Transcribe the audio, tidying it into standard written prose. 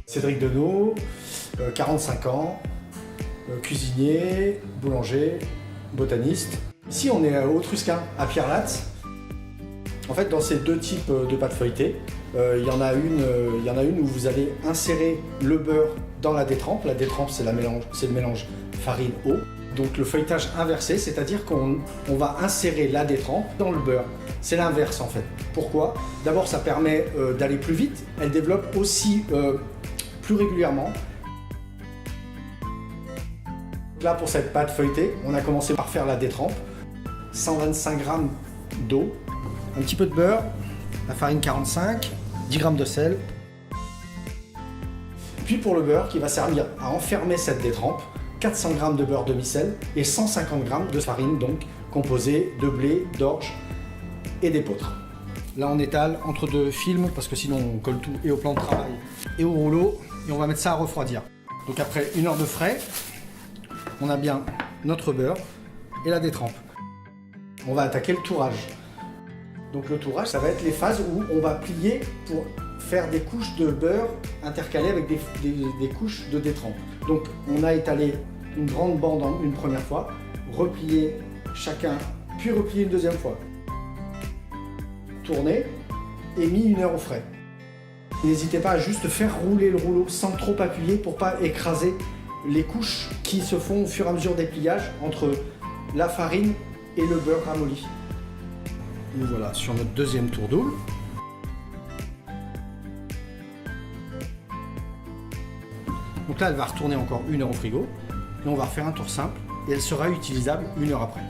Cédric Denot, 45 ans, cuisinier, boulanger, botaniste. Ici on est au Trusquin, à Pierre-Latte. En fait dans ces deux types de pâtes feuilletées, il y en a une où vous allez insérer le beurre dans la détrempe. La détrempe c'est le mélange farine-eau. Donc le feuilletage inversé, c'est-à-dire qu'on va insérer la détrempe dans le beurre. C'est l'inverse en fait. Pourquoi? D'abord ça permet d'aller plus vite, elle développe aussi plus régulièrement. Là pour cette pâte feuilletée, on a commencé par faire la détrempe. 125 g d'eau, un petit peu de beurre, la farine 45, 10 g de sel. Puis pour le beurre qui va servir à enfermer cette détrempe, 400 g de beurre demi-sel et 150 g de farine donc composée de blé, d'orge et d'épeautre. Là on étale entre deux films parce que sinon on colle tout et au plan de travail et au rouleau et on va mettre ça à refroidir. Donc après 1 heure de frais, on a bien notre beurre et la détrempe. On va attaquer le tourrage. Donc le tourrage, ça va être les phases où on va plier pour faire des couches de beurre intercalées avec des couches de détrempe. Donc on a étalé une grande bande une première fois, replié chacun, puis replié une deuxième fois. Tourné et mis 1 heure au frais. N'hésitez pas à juste faire rouler le rouleau sans trop appuyer pour pas écraser les couches qui se font au fur et à mesure des pliages entre la farine et le beurre ramolli. Nous voilà sur notre deuxième tour d'houle. Donc là, elle va retourner encore 1 heure au frigo et on va refaire un tour simple et elle sera utilisable 1 heure après.